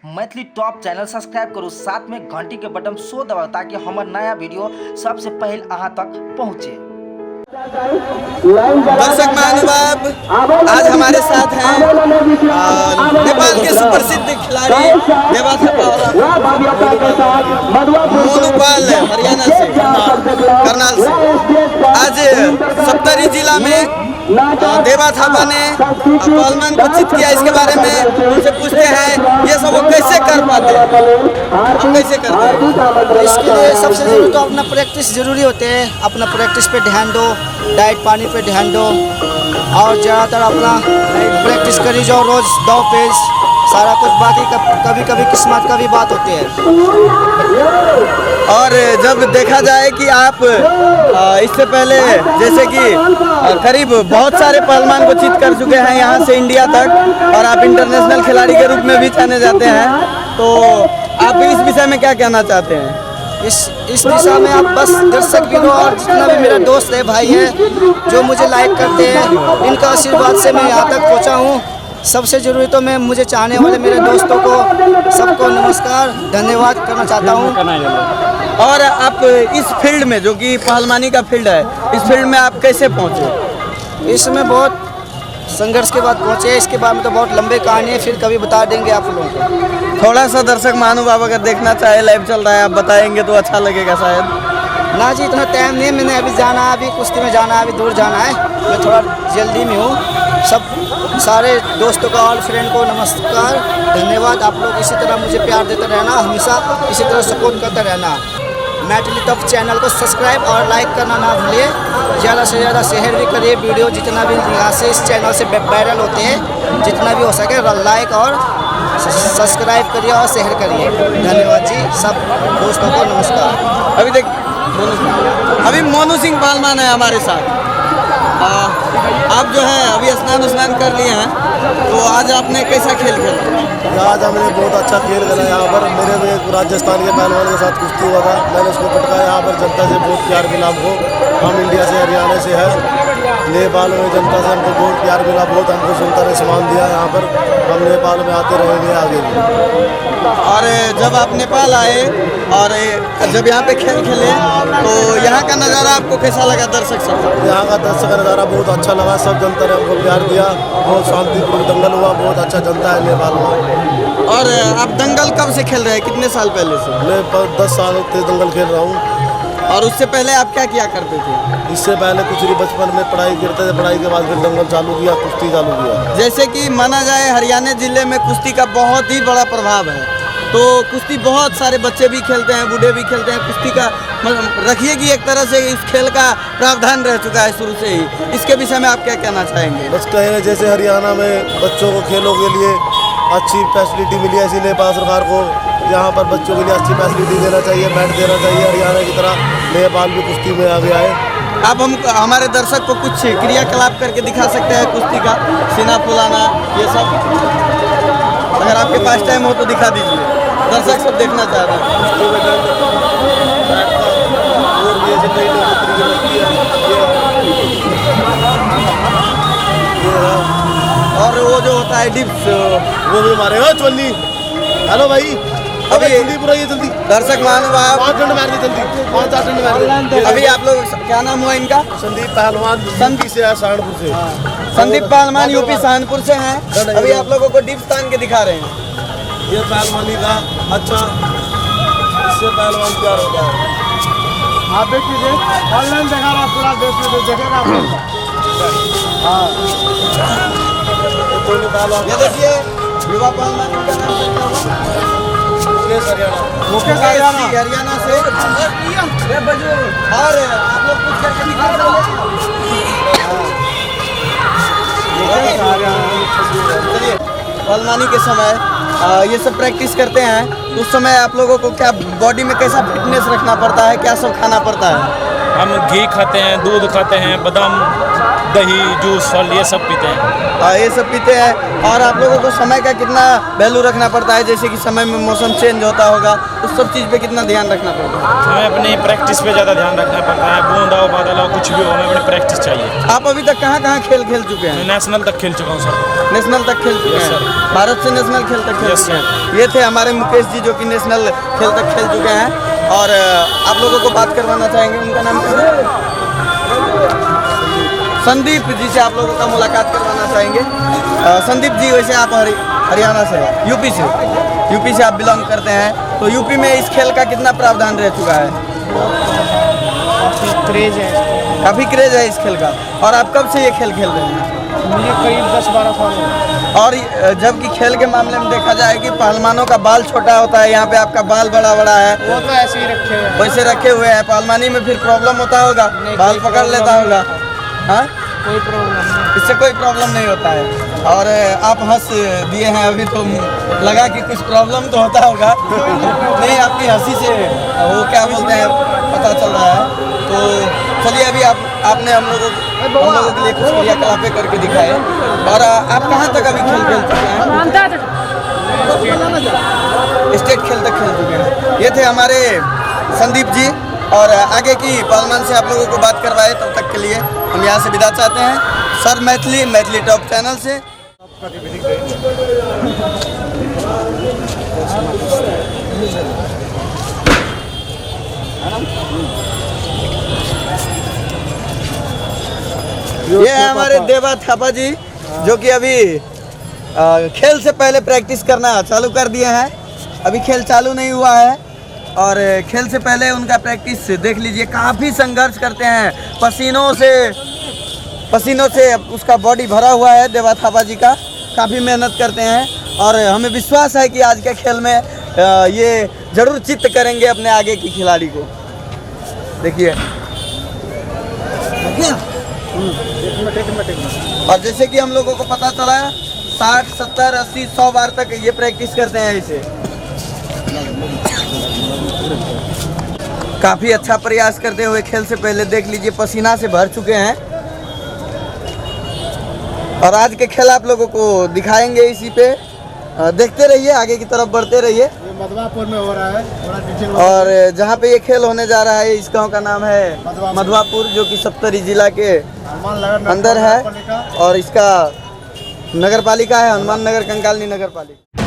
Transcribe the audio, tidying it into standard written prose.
Maithili top channel subscribe करू, साथ में घंटी के बटन सो दबाओ ताकि हमारा नया वीडियो सबसे पहले अहाँ तक पहुँचे। दर्शक महानुभाव आज हमारे साथ हैं नेपाल के सुप्रसिद्ध खिलाड़ी देवा थापा मोनूपाल हरियाणा से करनाल से। आज सप्तरी जिला में देवा थापा ने पहलवान को चित किया। इसके बारे में उनसे पूछते हैं ये सब वो कैसे कर पाते हैं, कैसे करते हैं। इसके लिए सबसे जरूरी तो अपना प्रैक्टिस जरूरी होते हैं। अपना प्रैक्टिस पे ध्यान दो, डाइट पानी पे ध्यान दो और ज़्यादातर अपना प्रैक्टिस करी जाओ रोज़ 2 पेज सारा कुछ। बाकी कभी कभी किस्मत का भी बात होती है। और जब देखा जाए कि आप इससे पहले जैसे कि करीब बहुत सारे पहलवान को चित कर चुके हैं यहाँ से इंडिया तक, और आप इंटरनेशनल खिलाड़ी के रूप में भी जाने जाते हैं, तो आप इस विषय में क्या कहना चाहते हैं? इस दिशा में आप बस दर्शक भी हो और जितना भी मेरा दोस्त है, भाई है जो मुझे लाइक करते हैं, इनका आशीर्वाद से मैं यहाँ तक पहुँचा हूँ। सबसे जरूरी तो मैं मुझे चाहने वाले मेरे दोस्तों को सबको नमस्कार धन्यवाद करना चाहता हूँ। और आप इस फील्ड में जो कि पहलवानी का फील्ड है, इस फील्ड में आप कैसे पहुँचे? इसमें बहुत संघर्ष के बाद पहुँचे। इसके बारे में तो बहुत लंबे कहानी है, फिर कभी बता देंगे आप लोगों को। थोड़ा सा दर्शक महानुभाव अगर देखना चाहे, लाइव चल रहा है, आप बताएंगे तो अच्छा लगेगा शायद। ना जी इतना टाइम नहीं है, मैंने अभी जाना है, अभी कुश्ती में जाना है, अभी दूर जाना है, मैं थोड़ा जल्दी में हूँ। सब सारे दोस्तों का ऑल फ्रेंड को नमस्कार धन्यवाद। आप लोग इसी तरह मुझे प्यार देते रहना, हमेशा इसी तरह सपोर्ट करते रहना। मैथिली टॉप चैनल को सब्सक्राइब और लाइक करना ना भूलिए। ज़्यादा से ज़्यादा शेयर भी करिए वीडियो, जितना भी यहाँ से इस चैनल से वायरल होते हैं, जितना भी हो सके लाइक और सब्सक्राइब करिए और शेयर करिए। धन्यवाद जी, सब दोस्तों को नमस्कार। अभी देख अभी मोनू सिंह पहलवान है हमारे साथ। आप जो है अभी स्नान कर लिए हैं, तो आज आपने कैसा खेल खेला? आज हमने बहुत अच्छा खेल खेला। यहाँ पर मेरे भी एक राजस्थान के पहलवान के साथ कुश्ती हुआ था, मैंने उसको पटका। यहाँ पर जनता से बहुत प्यार मिला हमको। हम इंडिया से हरियाणा से है, नेपाल में जनता से हमको बहुत प्यार मिला, बहुत हमको सुनता सम्मान दिया। यहाँ पर हम नेपाल में आते रहेंगे आगे भी। और जब आप नेपाल आए और जब यहाँ पे खेल खेले, तो यहाँ का नज़ारा आपको कैसा लगा? दर्शक सब यहाँ का दर्शक का नज़ारा बहुत अच्छा लगा। सब जनता ने हमको प्यार दिया, बहुत शांतिपूर्ण दंगल हुआ, बहुत अच्छा जनता है नेपाल में। और आप दंगल कब से खेल रहे हैं, कितने साल पहले से? मैं 10 साल से दंगल खेल रहा हूँ। और उससे पहले आप क्या किया करते थे? इससे पहले कुछ नहीं, बचपन में पढ़ाई करते थे, पढ़ाई के बाद फिर दंगल चालू किया, कुश्ती चालू किया। जैसे कि माना जाए हरियाणा जिले में कुश्ती का बहुत ही बड़ा प्रभाव है, तो कुश्ती बहुत सारे बच्चे भी खेलते हैं, बूढ़े भी खेलते हैं। कुश्ती का रखिए कि एक तरह से इस खेल का प्रावधान रह चुका है शुरू से ही। इसके विषय में आप क्या कहना चाहेंगे? बस कहें जैसे हरियाणा में बच्चों को खेलों के लिए अच्छी फैसिलिटी मिली है, इसीलिए भारत सरकार को यहाँ पर बच्चों के लिए अच्छी फैसिलिटी देना चाहिए, बैठ देना चाहिए। हरियाणा की तरह नेपाल भी कुश्ती में आ गया है। आप हम हमारे दर्शक को कुछ क्रियाकलाप करके दिखा सकते हैं कुश्ती का, सीना फुलाना ये सब? अगर आपके पास टाइम हो तो दिखा दीजिए, दर्शक सब देखना चाह रहे हैं। और वो जो होता है डिप्स, वो भी मारेगा चोली। हेलो भाई, अभी जल्दी पूरा ये जल्दी। दर्शक महानुभाव 5 डंड मार दे जल्दी, 5-8 डंड मार दे। अभी आप लोग क्या नाम हुआ इनका? संदीप पहलवान यूपी से है, सहारनपुर से। संदीप पहलवान यूपी सहारनपुर से हैं। अभी आप लोगों को डिप्स तान के दिखा रहे हैं। ये पहलवानी का अच्छा, इससे पहलवान प्यार होता है। आप देखिए ऑनलाइन देखा रहा, पूरा देश में देखेगा। ये देखिए युवा पहलवान, उनका नाम मुकेश हरियाणा से। और आप लोग कुछ करके दिखा चलिए। पहलवानी के समय ये सब प्रैक्टिस करते हैं, उस समय आप लोगों को क्या बॉडी में कैसा फिटनेस रखना पड़ता है, क्या सब खाना पड़ता है? हम घी खाते हैं, दूध खाते हैं, बादाम दही जूस फल ये सब पीते हैं। ये सब पीते हैं। और आप लोगों को समय का कितना वैल्यू रखना पड़ता है, जैसे कि समय में मौसम चेंज होता होगा, उस सब चीज़ पे कितना ध्यान रखना पड़ता है? हमें अपनी प्रैक्टिस पे ज़्यादा ध्यान रखना पड़ता है। बूंद हो बादल हो कुछ भी हो, हमें अपनी प्रैक्टिस चाहिए। आप अभी तक कहाँ कहाँ खेल चुके हैं? मैं नेशनल तक खेल चुका हूँ सर। नेशनल तक खेल चुके Yes, हैं? sir. भारत से नेशनल खेल तक खेल Yes, चुके sir. हैं। ये थे हमारे मुकेश जी जो कि नेशनल खेल तक खेल चुके हैं। और आप लोगों को बात करवाना चाहेंगे, उनका नाम क्या है? संदीप जी से आप लोगों का मुलाकात करवाना चाहेंगे। संदीप जी, वैसे आप हरियाणा से, यूपी से आप बिलोंग करते हैं, तो यूपी में इस खेल का कितना प्रावधान रह चुका है? काफ़ी क्रेज है इस खेल का। और आप कब से ये खेल खेल रहे हैं? मुझे करीब 10-12 साल हो। और जबकि खेल के मामले में देखा जाए कि पहलवानों का बाल छोटा होता है, यहाँ पे आपका बाल बड़ा बड़ा है, वो तो ऐसे ही रखे हैं। वैसे रखे हुए हैं। पहलवानी में फिर प्रॉब्लम होता होगा, बाल पकड़ लेता होगा? हाँ, कोई प्रॉब्लम नहीं। इससे कोई प्रॉब्लम नहीं होता है। और आप हंस दिए हैं अभी, तो लगा कि कुछ प्रॉब्लम तो होता होगा। नहीं, आपकी हंसी से वो क्या बोलते हैं पता चल रहा है। तो चलिए, अभी आपने हम लोगों के लिए कुछ क्रियाकलापें करके दिखाए। और आप कहाँ तक अभी खेल चुके हैं? स्टेट खेल तक खेल चुके हैं। ये थे हमारे संदीप जी। और आगे की पहलवान से आप लोगों को बात करवाए, तब तक के लिए हम यहाँ से विदा चाहते हैं। सर मैथिली टॉप चैनल से। ये है हमारे देवा थापा जी, जो कि अभी खेल से पहले प्रैक्टिस करना चालू कर दिए हैं। अभी खेल चालू नहीं हुआ है, और खेल से पहले उनका प्रैक्टिस देख लीजिए। काफ़ी संघर्ष करते हैं, पसीनों से उसका बॉडी भरा हुआ है देवा थापा जी का। काफ़ी मेहनत करते हैं, और हमें विश्वास है कि आज के खेल में ये ज़रूर चित्त करेंगे अपने आगे की खिलाड़ी को। देखिए, और जैसे कि हम लोगों को पता चला, 60, 70, 80, 100 बार तक ये प्रैक्टिस करते हैं इसे। काफ़ी अच्छा प्रयास करते हुए खेल से पहले देख लीजिए, पसीना से भर चुके हैं। और आज के खेल आप लोगों को दिखाएंगे इसी पे। देखते रहिए, आगे की तरफ बढ़ते रहिए। ये मधवापुर में हो रहा है, थोड़ा पीछे। और जहाँ पे ये खेल होने जा रहा है, इस गांव का नाम है मधवापुर, जो कि सप्तरी जिला के अंदर है। और इसका नगर पालिका है हनुमान नगर कंकालनी नगर पालिका।